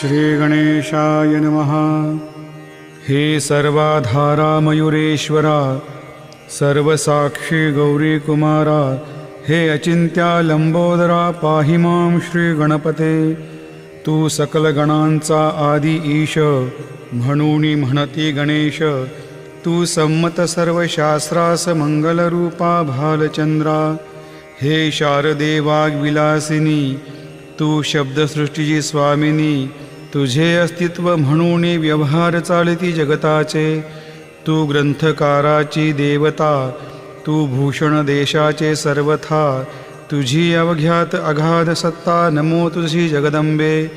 श्रीगणेशाय नमः। हे सर्वाधारा मयुरेश्वरा, सर्वसाक्षी गौरीकुमारा, हे अचिंत्या लंबोदरा, पाहि मां श्रीगणपते। तू सकल गणांचा आदी ईश, म्हणून म्हणती गणेश। तू संमत सर्व शास्त्रास मंगलरूपा भालचंद्रा। हे शारदे वाग्विलासिनी, तू शब्दसृष्टीची स्वामिनी। तुझे अस्तित्व म्हणून व्यवहार चालती जगताचे। तू ग्रंथकाराची देवता, तू भूषण देशाचे सर्वथा। तुझी अवघ्यात अगाध सत्ता, नमो तुझी जगदंबे।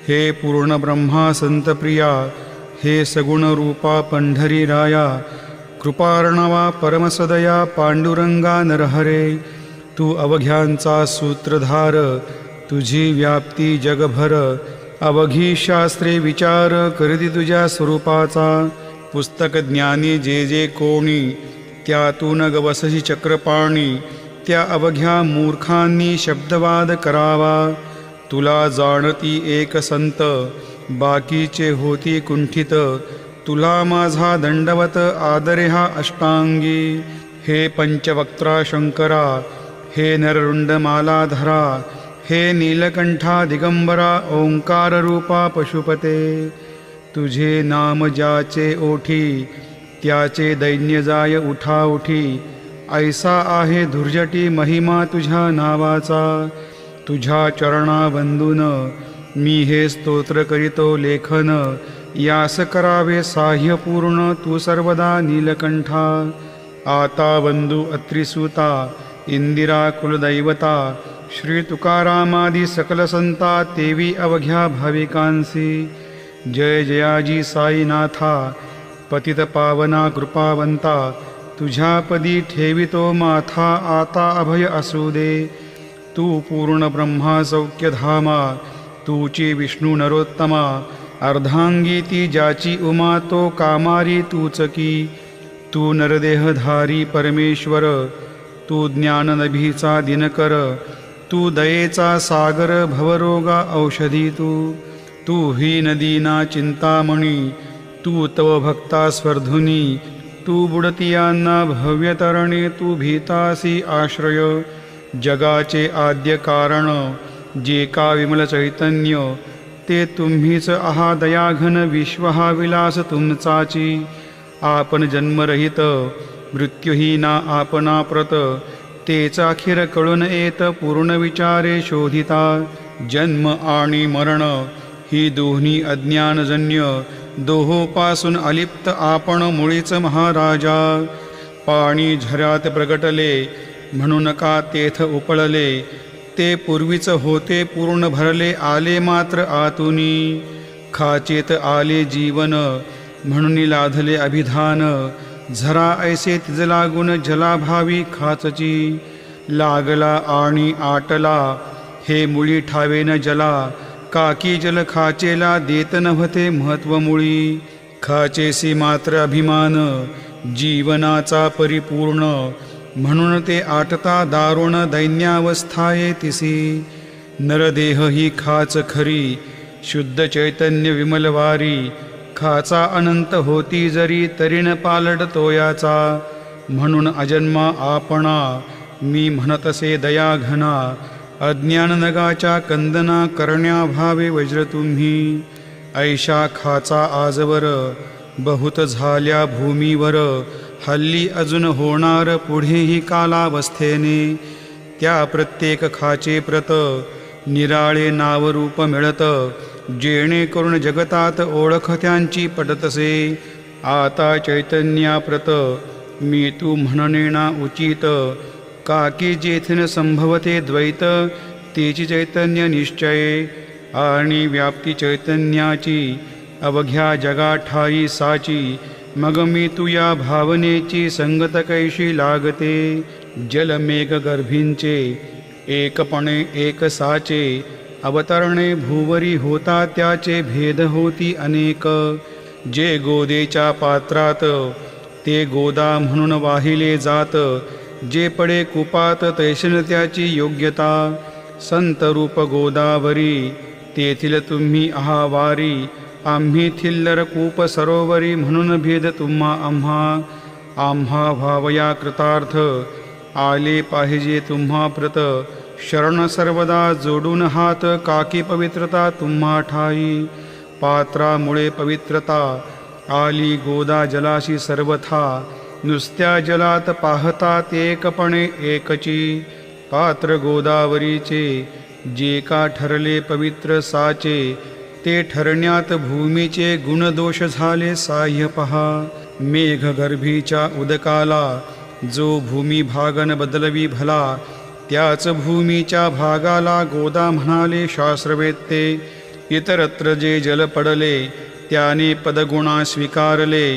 हे पूर्ण ब्रह्मा संतप्रिया, हे सगुण रूपा पंढरी राया। कृपार्णवा परमसदया, पांडुरंगा नरहरे। तू अवघ्यांचा सूत्रधार, तुझी व्याप्ती जगभर। अवघी शास्त्रे विचार, करती तुझ्या स्वरूपाचा। पुस्तक ज्ञानी जे जे कोणी, त्यातून गवसशी चक्रपाणी। त्या अवघ्या मूर्खांनी शब्दवाद करावा। तुला जाणती एक संत, बाकीचे होती कुंठित। तुला माझा दंडवत आदरे हा अष्टांगी। हे पंचवक्त्रा शंकरा, हे नररुंड मालाधरा। हे नीलकंठा दिगंबरा, ओंकार रूपा पशुपते। तुझे नाम ज्याचे ओठी, त्याचे दैन्य जाय उठा उठी। ऐसा आहे धुर्जटी महिमा तुझ्या नावाचा। तुझ्या चरणा वंदून मी हे स्तोत्र करीतो लेखन। यास करावे साह्य पूर्ण, तू सर्वदा नीलकंठा। आता वंदू अत्रिसूता, इंदिरा कुलदैवता। श्री तुकारामादी सकल संता, तेवी अवघ्या भाविकांसी। जय जयाजी साईनाथा, पतित पावना कृपावंता। तुझ्या पदी ठेवितो माथा, आता अभय असू दे। तू पूर्ण ब्रह्मा सौख्यधामा, तूची विष्णू नरोत्तमा। अर्धांगी ती ज्याची उमा, तो कामारी तूच की। तू नरदेहधारी परमेश्वर, तू ज्ञाननभीचा दिनकर। तू दयेचा सागर, भवरोगा औषधी तू। तू ही नदीना चिंतामणी, तू तव भक्ता स्वर्धुनी। तू बुडतियांना भव्यतरणे, तू भीतासी आश्रय। जगाचे आद्य कारण, जे का विमल चैतन्य। ते तुम्हीच आहा दयाघन, विश्व हा विलास तुमचाची। आपण जन्मरहित, मृत्यूहीना आपणा प्रत। तेच अखेर कळून येत, पूर्ण विचारे शोधिता। जन्म आणि मरण ही दोन्ही अज्ञानजन्य। दोहोपासून अलिप्त आपण मुळीच महाराजा। पाणी झऱ्यात प्रगटले, म्हणून का तेथ उपळले। ते पूर्वीच होते पूर्ण भरले, आले मात्र आतुनी। खाचेत आले जीवन, म्हणून लाधले अभिधान। झरा ऐसे तिज लागून, जलाभावी खाचची। लागला आणि आटला, हे मुळी ठावेन जला। काकी जल खाचेला, देत नव्हते महत्व मुळी। खाचेसी मात्र अभिमान, जीवनाचा परिपूर्ण। म्हणून ते आटता दारुण, दैन्यावस्थाये तिसी। नरदेह ही खाच खरी, शुद्ध चैतन्य विमलवारी। खाचा अनंत होती जरी, तरी न पालटतो याचा। म्हणून अजन्मा आपणा, मी म्हणतसे दयाघना। अज्ञान नगाच्या कंदना, करण्याभावे वज्र तुम्ही। ऐशा खाचा आजवर, बहुत झाल्या भूमीवर। हल्ली अजून होणार, पुढेही कालावस्थेने। त्या प्रत्येक खाचे प्रत, निराळे नावरूप मिळत। जेणेकरून जगतात ओळख त्यांची पटतसे। आता चैतन्याप्रत, मी तू म्हणणेना उचित। काकी जेथेन संभवते द्वैत, तेची चैतन्य निश्चये। आणि व्याप्ती चैतन्याची, अवघ्या जगा ठाई साची। मग मी तुया भावनेची, संगत कैशी लागते। जलमेघ गर्भींचे, एकपणे एक साचे। अवतरणे भूवरी होता, त्याचे भेद होती अनेक। जे गोदेच्या पात्रात, ते गोदा म्हणून वाहिले जात। जे पडे कुपात, तैशन त्याची योग्यता। संत रूप गोदावरी, तेथील तुम्ही आहावारी, आम्ही थिल्लर कूप सरोवरी, म्हणून भेद तुम्हा आम्हा व्हावया कृतार्थ, आले पाहिजे तुम्हा प्रत, शरण सर्वदा जोडून हात, काकी पवित्रता तुम्हा ठाई, पात्रामुळे पवित्रता आली गोदा जलाशी सर्वथा, नुसत्या जलात पाहतात एकपणे एकची, पात्र गोदावरीचे जे का ठरले पवित्र साचे, ते ठरण्यात भूमीचे गुणदोष झाले साह्य पहा, मेघगर्भीच्या उदकाला जो भूमी भागन बदलवी भला, त्याच भूमीच्या भागाला गोदा म्हणाले शास्त्रवेत्ते, इतरत्र जे जल पडले त्याने पदगुणा स्वीकारले,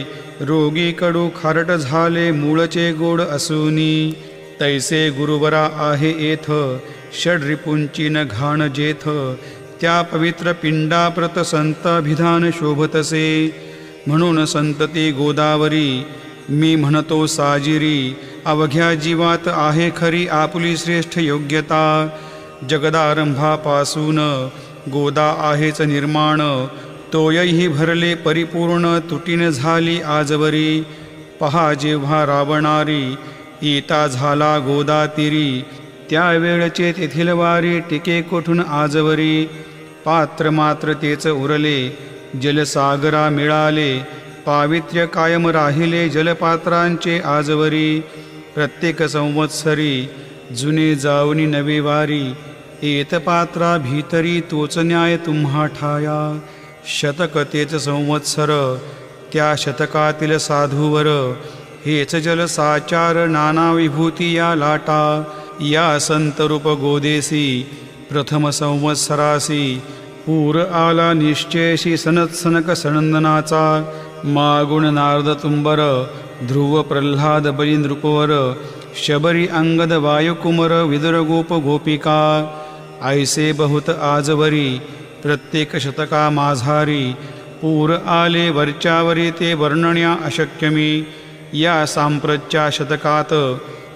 रोगी कडू खारट झाले मूळचे गोड असूनी, तैसे गुरुवरा आहे येथ षड्रिपुंची न घाण जेथ, त्या पवित्र पिंडाप्रत संताभिधान शोभतसे, म्हणून संतती गोदावरी मी म्हणतो साजिरी, अवघ्या जीवात आहे खरी आपुली श्रेष्ठ योग्यता, जगदारंभापासून गोदा आहेच निर्माण, तोयही भरले परिपूर्ण तुटीन झाली आजवरी, पहा जेव्हा रावणारी येता झाला गोदा तीरी, त्यावेळचे तेथील वारी टिके कोठून आजवरी, पात्र मात्र तेच उरले जलसागरा मिळाले, पावित्र्य कायम राहिले जलपात्रांचे आजवरी, प्रत्येक संवत्सरी जुने जावनी नवे वारी, येत पात्रा भीतरी तोच न्याय तुम्हा ठाया, शतक तेच संवत्सर त्या शतकातील साधूवर, हेच जल साचार नाना विभूती या लाटा, या संतरूप गोदेसी प्रथम संवत्सरासी, पूर आला निश्चयशी सनत्सनक सनंदनाचा, मागुण नारद तुंबर ध्रुव प्रल्हाद बली नृपवर, शबरी अंगद वायुकुमर विदुर गोप गोपिका, ऐसे बहुत आजवरी प्रत्येक शतका माझारी, पूर आले वरच्यावरी ते वर्णण्या अशक्यमी, या सांप्रतच्या शतकात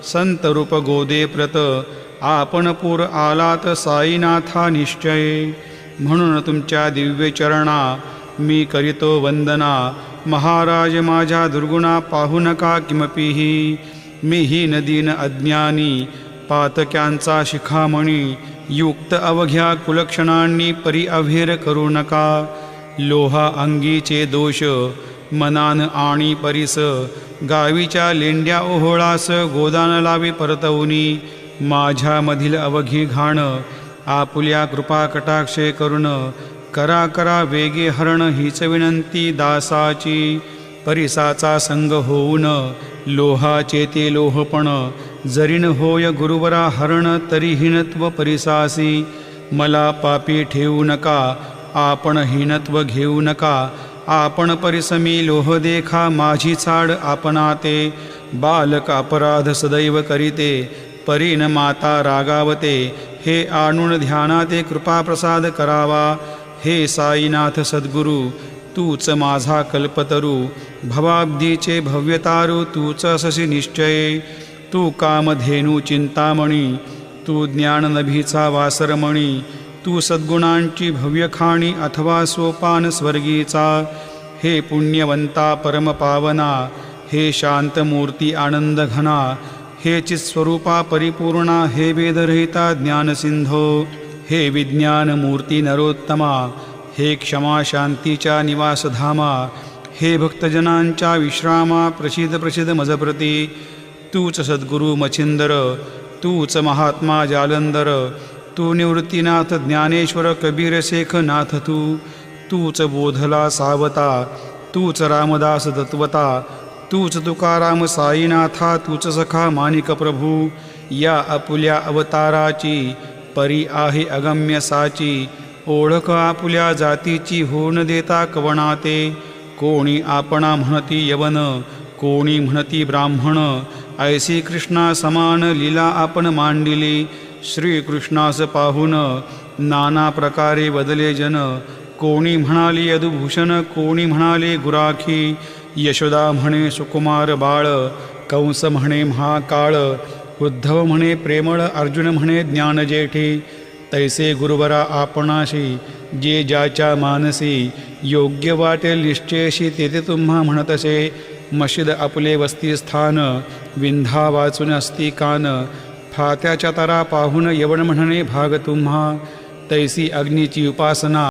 संतरूप गोदे प्रत, आपण पूर आलात साईनाथा निश्चय, म्हणून तुमच्या दिव्य चरणा मी करीतो वंदना, महाराज माझ्या दुर्गुणा पाहू नका किमपीही, मीही नदीन अज्ञानी पातक्यांचा शिखामणी, युक्त अवघ्या कुलक्षणांनी परी अभेर करू नका, लोहा अंगीचे दोष मनान आणि परीस, गावीच्या लेंड्या ओहोळास गोदान लावी परतवनी, माझ्यामधील अवघी घाण आपुल्या कृपा कटाक्षे करुण, करा करा वेगे हरण हीच विनंती दासाची, परिसाचा संग होऊन लोहाचे ते लोहपण, जरीन होय गुरुवरा हरण तरी हीनत्व परिसासी, मला पापी ठेवू नका आपण हीनत्व घेऊ नका, आपण परिसमी लोह देखा माझी चाड आपणाते, बालक अपराध सदैव करीते परीन माता रागावते, हे आणून ध्यानाते कृपा प्रसाद करावा, हे साईनाथ सद्गुरु तूच माझा कल्पतरू, भवाब्दीचे भव्यतारू तूच अससी निश्चये, तू कामधेनू चिंतामणी, तू ज्ञाननभीचा वासरमणी, तू सद्गुणांची भव्यखाणी अथवा सोपान स्वर्गीचा, हे पुण्यवंता परमपावना, हे शांतमूर्ती आनंदघना, हे चित्स्वरूपा परिपूर्णा, हे वेदरहिता ज्ञानसिंधो, हे विज्ञानमूर्ती नरोत्तमा, हे क्षमा शांतीच्या निवासधामा, हे भक्तजनांच्या विश्रामा प्रसिद्ध मजप्रती, तूच सद्गुरु मच्छिंदर, तूच महात्मा जालंधर, तू निवृत्तीनाथ ज्ञानेश्वर कबीर शेख नाथ, तूच बोधला सावता, तूच रामदास दत्वता, तूच तुकाराम साईनाथा, तूच सखा माणिक प्रभू, या अपुल्या अवताराची परी आहे अगम्य साची, ओळख आपुल्या जातीची होऊन देता कवणाते, कोणी आपणा म्हणती यवन, कोणी म्हणती ब्राह्मण, ऐसी कृष्णा समान लीला आपण मांडिली, श्रीकृष्णास पाहून नाना प्रकारे बदले जन, कोणी म्हणाली यदुभूषण, कोणी म्हणाले गुराखी, यशोदा म्हणे सुकुमार बाळ, कंस म्हणे महाकाळ, उद्धव म्हणे प्रेमळ, अर्जुन म्हणे ज्ञानजेठी, तैसे गुरुवरा आपणाशी जे ज्याच्या मानसी योग्य वाटेल निश्चयशी ते तुम्हा म्हणतसे मशीद आपले वस्तीस्थान विंधा वाचून असती कान फात्याच्या तारा पाहून यवन म्हणणे भाग तुम्हा तैसी अग्नीची उपासना